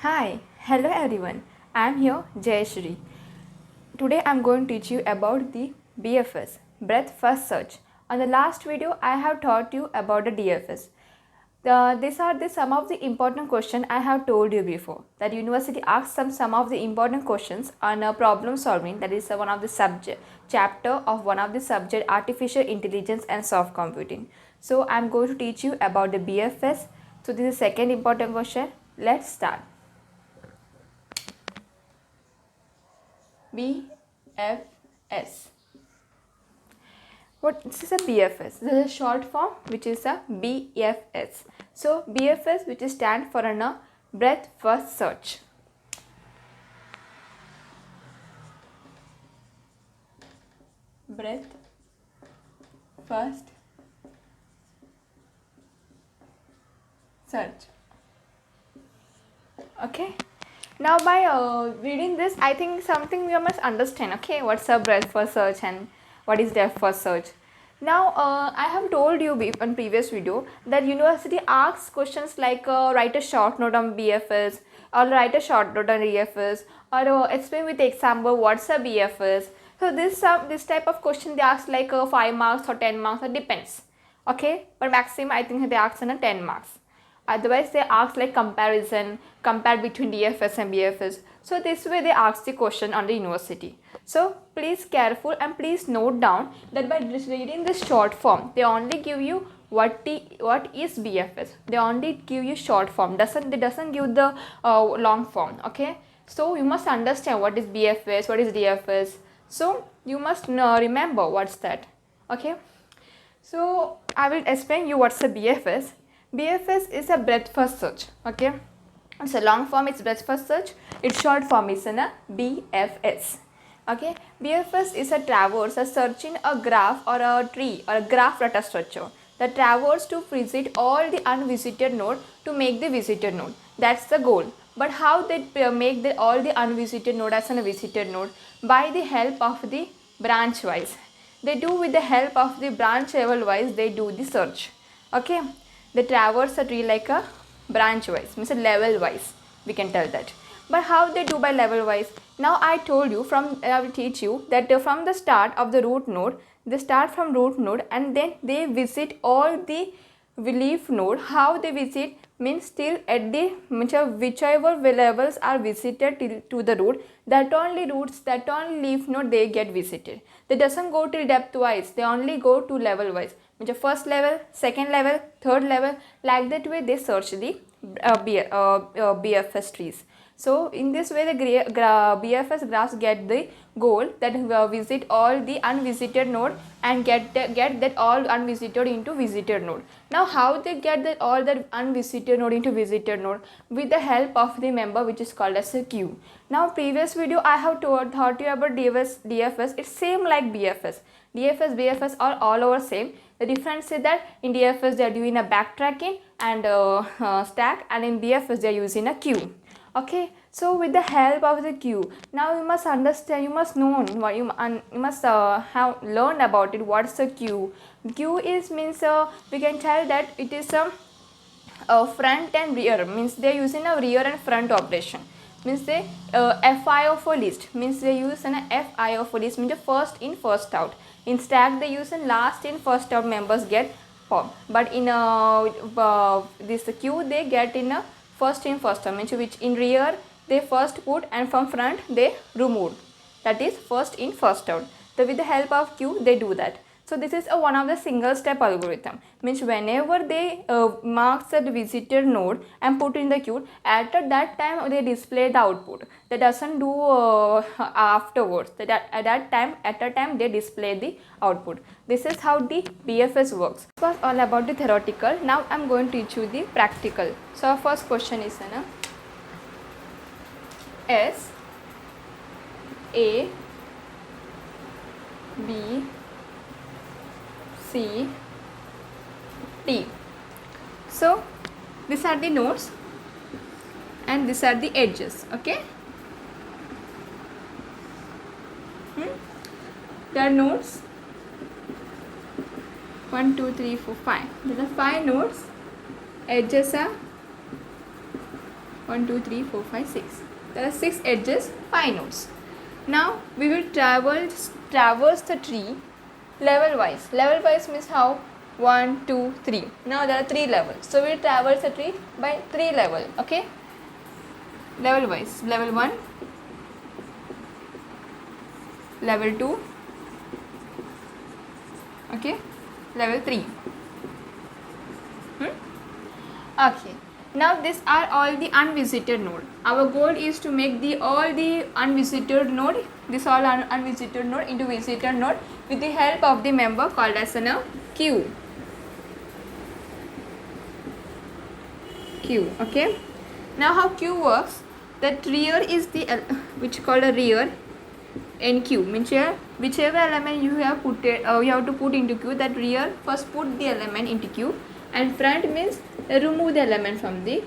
Hi, hello everyone. I'm here, Jayashri. Today I'm going to teach you about the BFS, Breadth First Search. On the last video, I have taught you about the DFS. These are some of the important questions I have told you before. That university asks some of the important questions on problem solving. That is one of the subject chapter of one of the subject artificial intelligence and soft computing. So I'm going to teach you about the BFS. So this is second important question. Let's start. BFS. What this is a BFS. This is a short form which is a BFS. So BFS which is stand for a breadth first search. Breadth first search. Okay. Now by reading this, I think something we must understand. Okay, what's a breadth first search and what is depth first search. Now I have told you in previous video that university asks questions like write a short note on BFS or write a short note on EFS or explain with example what's a BFS. So this type of question they ask like 5 marks or 10 marks, it depends. Okay, but maximum I think they ask 10 marks. Otherwise they ask like compare between DFS and BFS. So this way they ask the question on the university. So please careful and please note down that by reading this short form, they only give you what is BFS. They only give you short form. They doesn't give the long form. Okay. So you must understand what is BFS, what is DFS. So you must remember what's that. Okay. So I will explain you what's a BFS. BFS is a breadth first search. Okay, it's a long form, it's breadth first search. Its short form is a BFS. Okay, BFS is a traverse, a searching a graph or a tree or a graph data structure. The traverse to visit all the unvisited node to make the visited node. That's the goal. But how they make all the unvisited node as a visited node? By the help of the branch wise. They do with the help of the branch level wise, they do the search. Okay. They traverse a tree like a branch wise, means a level wise, we can tell that. But how they do by level wise? Now I told you I will teach you that from the start of the root node, they start from root node and then they visit all the leaf node. How they visit means till at the whichever levels are visited to the root, that only leaf node they get visited. They doesn't go till depth wise, they only go to level wise. First level, second level, third level, like that way they search the BFS trees. So in this way the BFS graphs get the goal that visit all the unvisited node and get that all unvisited into visited node. Now how they get that all that unvisited node into visited node? With the help of the member which is called as a queue. Now previous video I have taught you about DFS. It's same like BFS. DFS, BFS are all over same. The difference is that in DFS they are doing a backtracking and stack, and in BFS they are using a queue. Okay, so with the help of the queue, now you must understand, you must know what you must have learned about it. What's a queue? Queue is means we can tell that it is a front and rear, means they are using a rear and front operation. Means they FIO for list, means they use an FIO for list, means the first in first out. In stack they use an last in first out members get formed, but in this queue they get in a first in first out, means which in rear they first put and from front they remove. That is first in first out. So with the help of queue they do that. So this is one of the single step algorithm, means whenever they mark the visitor node and put in the queue, at that time they display the output. That doesn't do afterwards. At that time they display the output. This is how the BFS works. This was all about the theoretical. Now I am going to teach you the practical. So our first question is S A B C T. So these are the nodes and these are the edges. Okay, there are nodes 1 2 3 4 5. There are 5 nodes. Edges are 1 2 3 4 5 6. There are 6 edges, 5 nodes. Now we will traverse the tree level wise. Level wise means how? 1 2 3. Now there are 3 levels, so we will traverse the tree by 3 level. Okay, level wise. Level 1, level 2, okay, level 3. Okay, now these are all the unvisited node. Our goal is to make all the unvisited node, this all unvisited node into visited node with the help of the member called as a queue. Okay, now how queue works? That rear is the which called a rear in queue, means whichever element you have put it, you have to put into queue. That rear first put the element into queue, and front means remove the element from the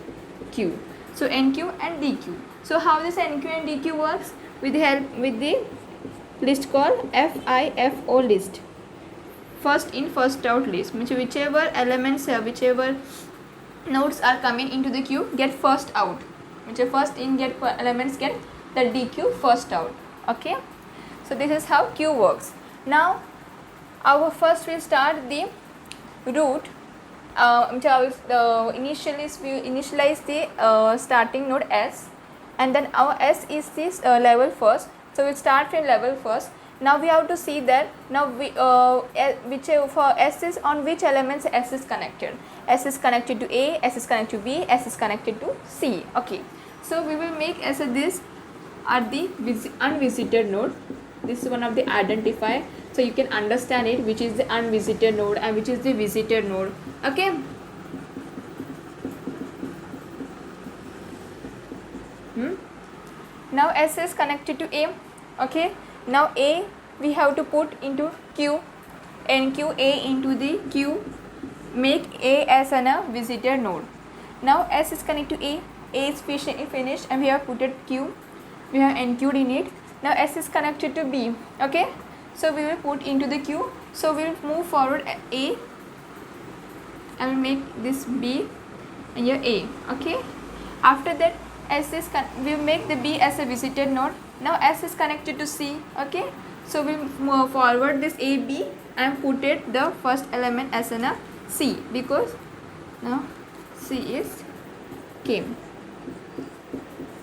queue. So NQ and DQ. So how this NQ and DQ works? With the list called FIFO list, first in first out list, means whichever elements, whichever nodes are coming into the queue get first out, which first in get elements get the DQ first out. Okay, so this is how queue works. Now our first will start the root. Initialize the starting node S, and then our S is this level first, so we'll start from level first. Now we have to see that now we whichever for S is on which elements S is connected. S is connected to A, S is connected to B, S is connected to C. Okay, so we will make S this are the unvisited node. This is one of the identifier, so you can understand it, which is the unvisited node and which is the visited node. Okay, now S is connected to A. Okay, now A we have to put into Q, NQ A into the Q, make A as a visited node. Now S is connected to A is finished, and we have put it Q, we have NQ'd in it. Now S is connected to B. Okay, so we will put into the Q. So we will move forward A, and we'll make this B and here A. Okay, after that S is we will make the B as a visited node. Now S is connected to C. Okay, so we'll move forward this AB and put it the first element as a C, because now C is came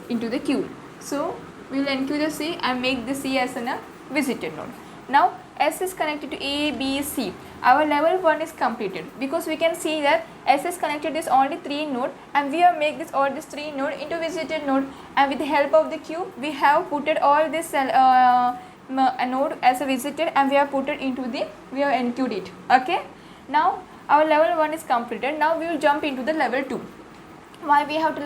into the Q. So we will NQ the C and make the C as a visited node. Now S is connected to A, B, C. Our level 1 is completed, because we can see that S is connected this only 3 node, and we have make this all these 3 node into visited node, and with the help of the Q we have put it all this node as a visited, and we have put it into the, we have NQ'd it. Okay, now our level 1 is completed. Now we will jump into the level 2. Why we have to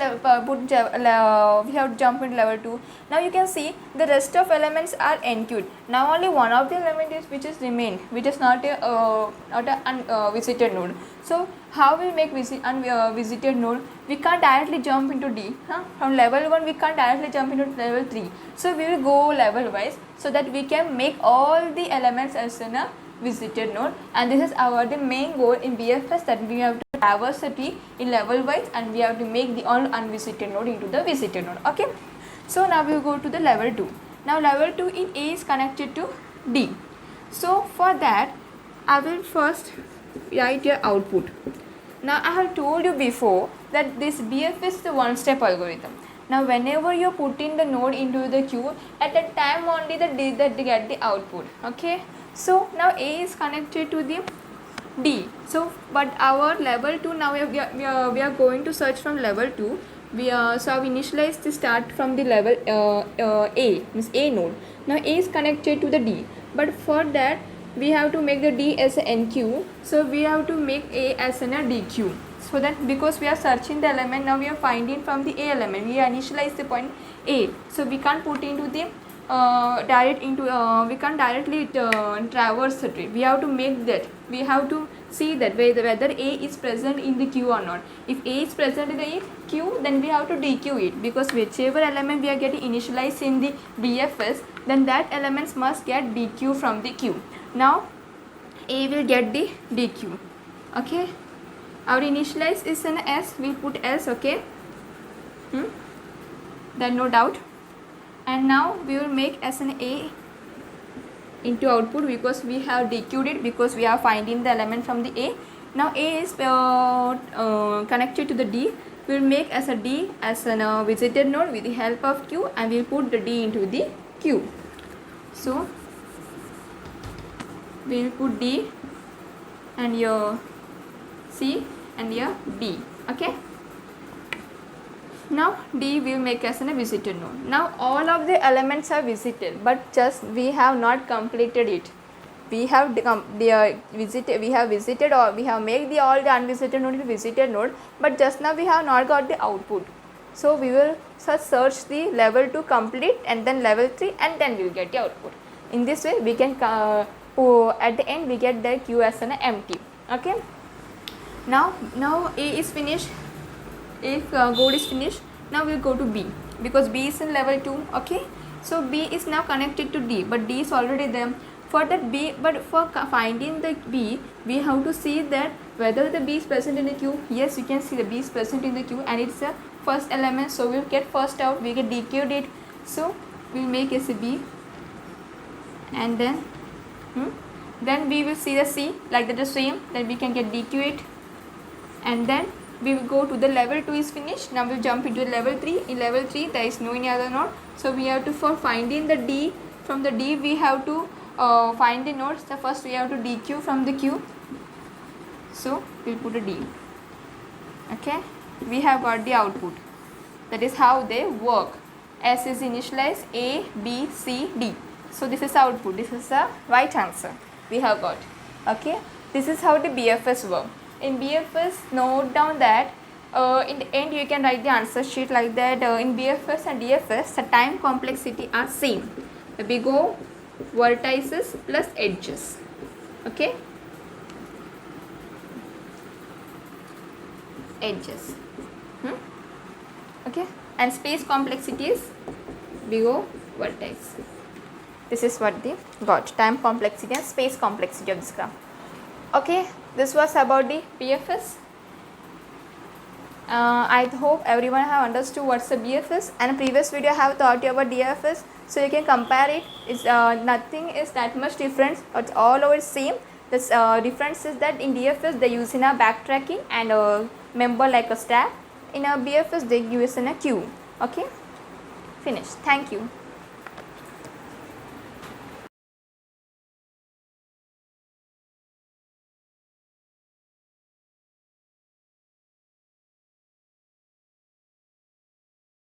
we have to jump into level 2? Now you can see the rest of elements are NQ'd. Now only one of the element is which is remained, which is not a visited node. So how we make visited node? We can't directly jump into D. From level 1 we can't directly jump into level 3. So we will go level wise, so that we can make all the elements as a visited node. And this is our the main goal in BFS, that we have to traverse the tree in level wise, and we have to make the all unvisited node into the visited node. Okay, so now we will go to the level 2. Now level 2 in A is connected to D. So for that I will first write your output. Now I have told you before that this BFS is the one step algorithm. Now whenever you put in the node into the queue, at that time only they get the output. Okay, so now A is connected to the D. So but our level 2, now we are going to search from level 2. So we initialize the start from the level A, means A node. Now A is connected to the D, but for that we have to make the D as a NQ, so we have to make A as a DQ. So that because we are searching the element, now we are finding from the A element, we initialize the point A, so we can't put into the we can't directly traverse the tree. We have to make that, we have to see that whether A is present in the queue or not. If A is present in the queue, then we have to DQ it, because whichever element we are getting initialized in the BFS, then that elements must get DQ from the queue. Now A will get the DQ. Okay, our initialize is an S, we put S. Okay, then no doubt. And now we will make as an A into output because we have dequeued it, because we are finding the element from the A. Now A is connected to the D. We will make as a D as a visited node with the help of Q, and we will put the D into the Q. So we will put D and your C and your D. Okay. Now D we will make as a visited node. Now all of the elements are visited, but just we have not completed it. We have visited, or we have made all the unvisited node into visited node, but just now we have not got the output. So we will search the level 2 complete, and then level 3, and then we will get the output. In this way we can at the end we get the Q as an empty. Okay. Now A is finished. If code is finished, now we will go to B, because B is in level 2. Okay. So B is now connected to D, but D is already there. For that B, but for finding the B, we have to see that whether the B is present in the queue. Yes, you can see the B is present in the queue, and it's a first element, so we'll get first out, we get dequeued it. So we'll make as a B, and then we will see the C like that the same, then we can get dequeue it, and then we will go to the level 2 is finished. Now we will jump into level 3. In level 3 there is no any other node, so we have to, for finding the D, from the D we have to find the nodes. So first we have to dequeue from the queue, so we will put a D. Okay, we have got the output. That is how they work. S is initialized, A, B, C, D. So this is output. This is the right answer we have got. Okay, this is how the BFS work. In BFS, note down that in the end you can write the answer sheet like that. In BFS and DFS, the time complexity are same. The big O, vertices plus edges. Okay, edges. Okay, and space complexity is big O, vertex. This is what they got, time complexity and space complexity of this graph. Okay, this was about the BFS. I hope everyone have understood what's the BFS, and in previous video I have taught you about DFS, so you can compare it. It's nothing is that much difference, it's all over same. This difference is that in DFS they use in a backtracking and a member like a stack. In a BFS they use in a queue. Okay, finished. Thank you.